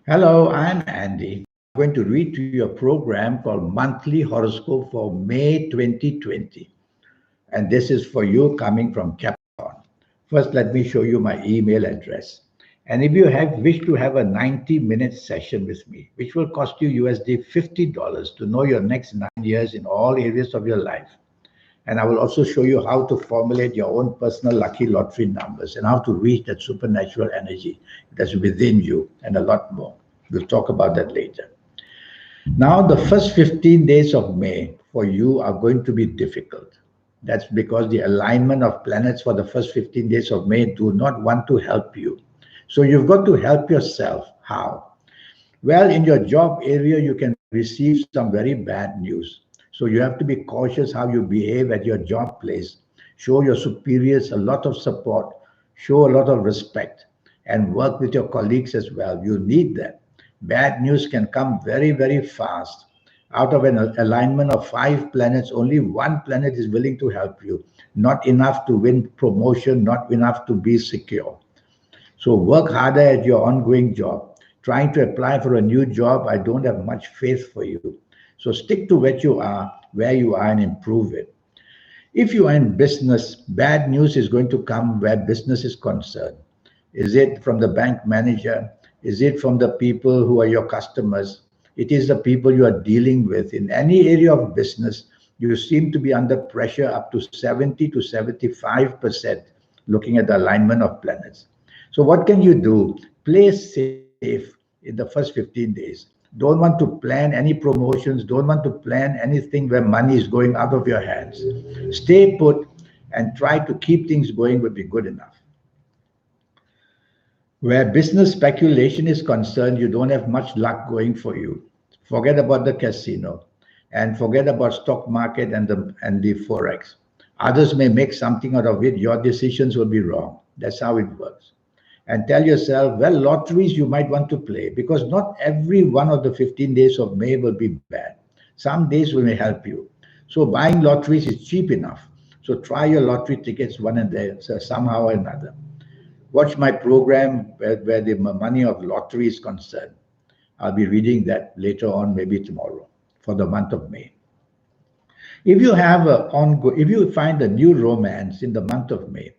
Hello, I'm Andy. I'm going to read to you a program called Monthly Horoscope for May 2020. And this is for you coming from Capricorn. First, let me show you my email address. And if you wish to have a 90-minute session with me, which will cost you USD $50 to know your next 9 years in all areas of your life. And I will also show you how to formulate your own personal lucky lottery numbers and how to reach that supernatural energy that's within you and a lot more. We'll talk about that later. Now, the first 15 days of May for you are going to be difficult. That's because the alignment of planets for the first 15 days of May do not want to help you. So you've got to help yourself. How? Well, in your job area, you can receive some very bad news. So you have to be cautious how you behave at your job place. Show your superiors a lot of support, show a lot of respect, and work with your colleagues as well. You need that. Bad news can come very, very fast. Out of an alignment of five planets, only one planet is willing to help you. Not enough to win promotion, not enough to be secure. So work harder at your ongoing job. Trying to apply for a new job, I don't have much faith for you. So stick to where you are, and improve it. If you are in business, bad news is going to come where business is concerned. Is it from the bank manager? Is it from the people who are your customers? It is the people you are dealing with. In any area of business, you seem to be under pressure up to 70 to 75% looking at the alignment of planets. So, what can you do? Play safe in the first 15 days. Don't want to plan any promotions, don't want to plan anything where money is going out of your hands. Stay put and try to keep things going will be good enough. Where business speculation is concerned, you don't have much luck going for you. Forget about the casino and forget about stock market and the forex. Others may make something out of it. Your decisions will be wrong. That's how it works. And tell yourself, well, lotteries you might want to play because not every one of the 15 days of May will be bad. Some days will may help you. So buying lotteries is cheap enough. So try your lottery tickets one and there so somehow or another. Watch my program where the money of lottery is concerned. I'll be reading that later on, maybe tomorrow, for the month of May. If you find a new romance in the month of May,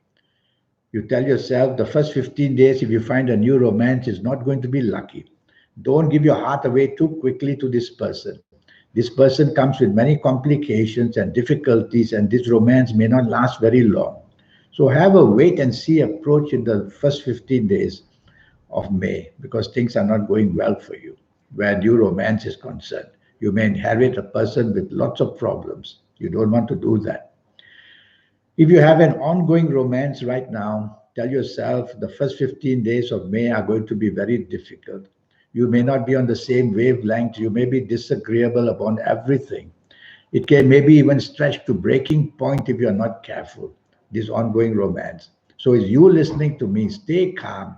you tell yourself the first 15 days, if you find a new romance, is not going to be lucky. Don't give your heart away too quickly to this person. This person comes with many complications and difficulties, and this romance may not last very long. So have a wait and see approach in the first 15 days of May because things are not going well for you where new romance is concerned. You may inherit a person with lots of problems. You don't want to do that. If you have an ongoing romance right now, tell yourself the first 15 days of May are going to be very difficult. You may not be on the same wavelength. You may be disagreeable upon everything. It can maybe even stretch to breaking point if you're not careful. This ongoing romance. So, is you listening to me? Stay calm.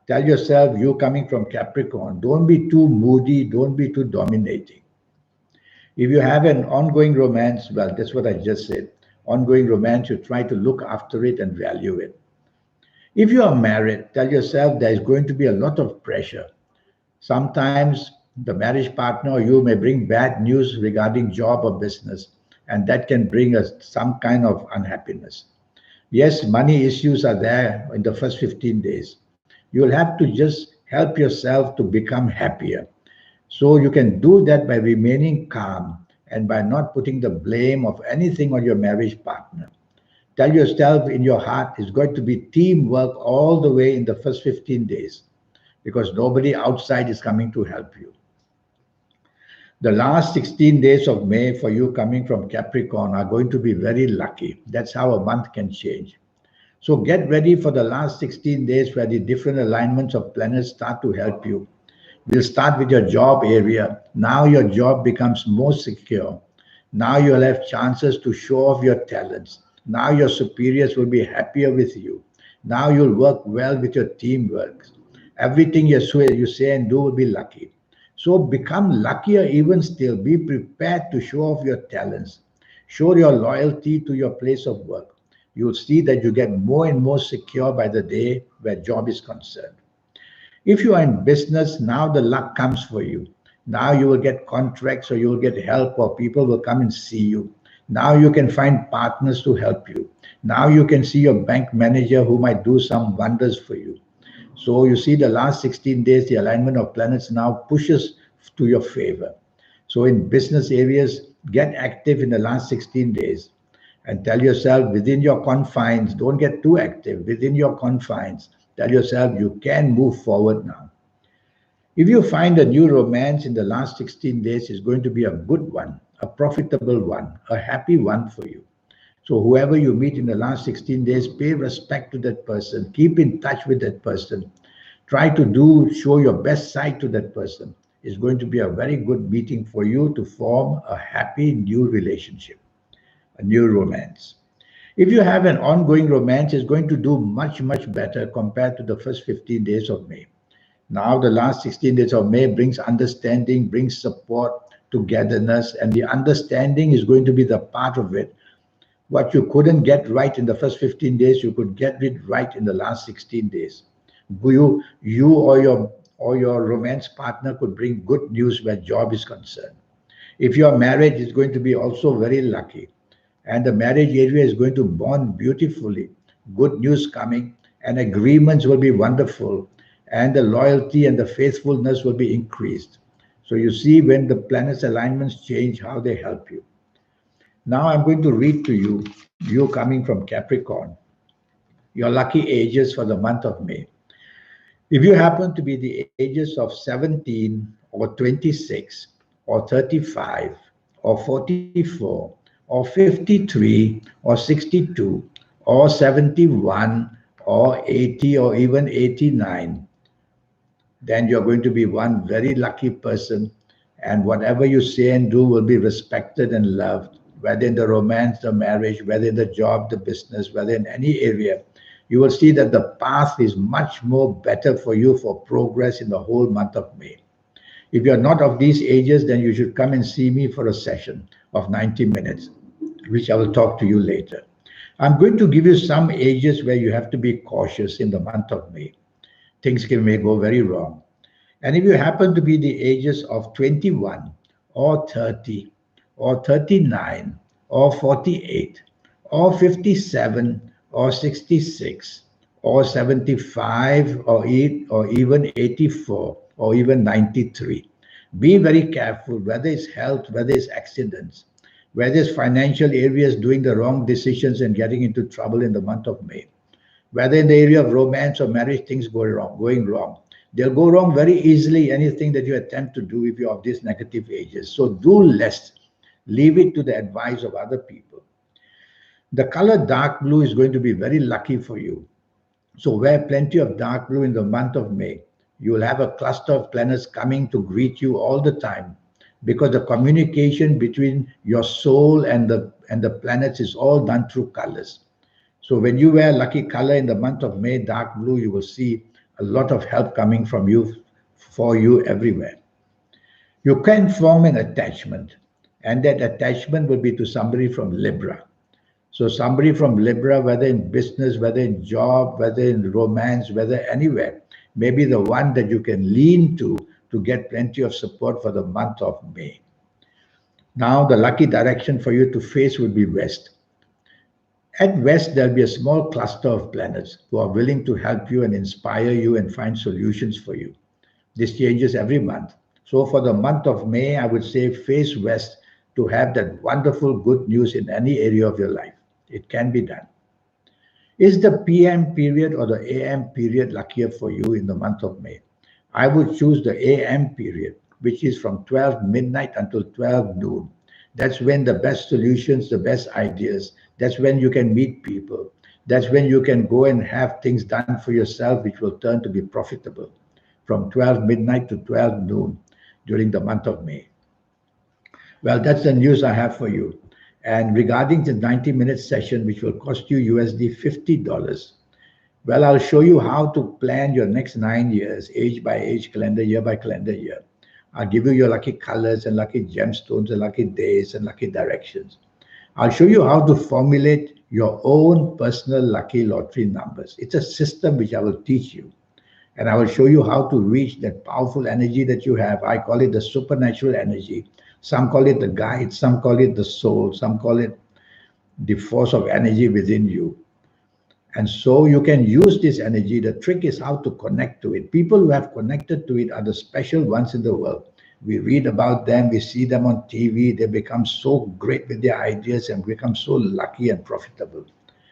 Tell yourself you coming from Capricorn. Don't be too moody. Don't be too dominating. If you have an ongoing romance, well, that's what I just said. Ongoing romance, you try to look after it and value it. If you are married, tell yourself there is going to be a lot of pressure. Sometimes the marriage partner or you may bring bad news regarding job or business, and that can bring us some kind of unhappiness. Yes, money issues are there in the first 15 days. You'll have to just help yourself to become happier. So you can do that by remaining calm and by not putting the blame of anything on your marriage partner. Tell yourself in your heart it's going to be teamwork all the way in the first 15 days because nobody outside is coming to help you. The last 16 days of May for you coming from Capricorn are going to be very lucky. That's how a month can change. So get ready for the last 16 days where the different alignments of planets start to help you. We'll start with your job area. Now your job becomes more secure. Now you'll have chances to show off your talents. Now your superiors will be happier with you. Now you'll work well with your teamwork. Everything you say and do will be lucky. So become luckier even still. Be prepared to show off your talents. Show your loyalty to your place of work. You'll see that you get more and more secure by the day where job is concerned. If you are in business, now the luck comes for you. Now you will get contracts or you will get help or people will come and see you. Now you can find partners to help you. Now you can see your bank manager who might do some wonders for you. So you see the last 16 days, the alignment of planets now pushes to your favor. So in business areas, get active in the last 16 days and tell yourself within your confines, don't get too active, within your confines, tell yourself you can move forward now. If you find a new romance in the last 16 days, it's going to be a good one, a profitable one, a happy one for you. So whoever you meet in the last 16 days, pay respect to that person, keep in touch with that person, try to show your best side to that person. It's going to be a very good meeting for you to form a happy new relationship, a new romance. If you have an ongoing romance, it's going to do much, much better compared to the first 15 days of May. Now, the last 16 days of May brings understanding, brings support, togetherness, and the understanding is going to be the part of it. What you couldn't get right in the first 15 days, you could get it right in the last 16 days. You or your romance partner could bring good news where job is concerned. If your marriage is going to be also very lucky, and the marriage area is going to bond beautifully, good news coming, and agreements will be wonderful, and the loyalty and the faithfulness will be increased. So you see when the planets alignments change, how they help you. Now I'm going to read to you, you coming from Capricorn, your lucky ages for the month of May. If you happen to be the ages of 17 or 26 or 35 or 44 or 53 or 62 or 71 or 80 or even 89, then you're going to be one very lucky person. And whatever you say and do will be respected and loved, whether in the romance, the marriage, whether in the job, the business, whether in any area. You will see that the path is much more better for you for progress in the whole month of May. If you're not of these ages, then you should come and see me for a session of 90 minutes, which I will talk to you later. I'm going to give you some ages where you have to be cautious in the month of May. Things may go very wrong. And if you happen to be the ages of 21 or 30 or 39 or 48 or 57 or 66 or 75 or 8 or even 84 or even 93, be very careful whether it's health, whether it's accidents, whether it's financial areas doing the wrong decisions and getting into trouble in the month of May. Whether in the area of romance or marriage, things going wrong. They'll go wrong very easily, anything that you attempt to do if you're of these negative ages. So do less. Leave it to the advice of other people. The color dark blue is going to be very lucky for you. So wear plenty of dark blue in the month of May. You will have a cluster of planets coming to greet you all the time because the communication between your soul and the planets is all done through colors. So when you wear lucky color in the month of May, dark blue, you will see a lot of help coming from you, for you everywhere. You can form an attachment, and that attachment will be to somebody from Libra. So somebody from Libra, whether in business, whether in job, whether in romance, whether anywhere, may be the one that you can lean to get plenty of support for the month of May. Now the lucky direction for you to face would be west. At west, there'll be a small cluster of planets who are willing to help you and inspire you and find solutions for you. This changes every month. So for the month of May, I would say face west to have that wonderful good news in any area of your life. It can be done. Is the PM period or the AM period luckier for you in the month of May? I would choose the AM period, which is from 12 midnight until 12 noon. That's when the best solutions, the best ideas, that's when you can meet people. That's when you can go and have things done for yourself, which will turn to be profitable from 12 midnight to 12 noon during the month of May. Well, that's the news I have for you. And regarding the 90-minute session, which will cost you USD $50, well, I'll show you how to plan your next 9 years, age by age, calendar year by calendar year. I'll give you your lucky colors and lucky gemstones and lucky days and lucky directions. I'll show you how to formulate your own personal lucky lottery numbers. It's a system which I will teach you. And I will show you how to reach that powerful energy that you have. I call it the supernatural energy. Some call it the guide, some call it the soul, some call it the force of energy within you. And so you can use this energy. The trick is how to connect to it. People who have connected to it are the special ones in the world. We read about them, we see them on TV, they become so great with their ideas and become so lucky and profitable.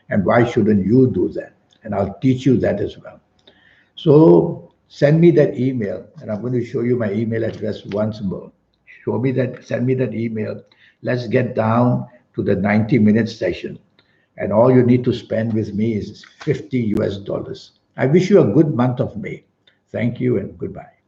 And why shouldn't you do that? And I'll teach you that as well. So send me that email, and I'm going to show you my email address once more. Show me that, send me that email. Let's get down to the 90-minute session. And all you need to spend with me is 50 US dollars. I wish you a good month of May. Thank you and goodbye.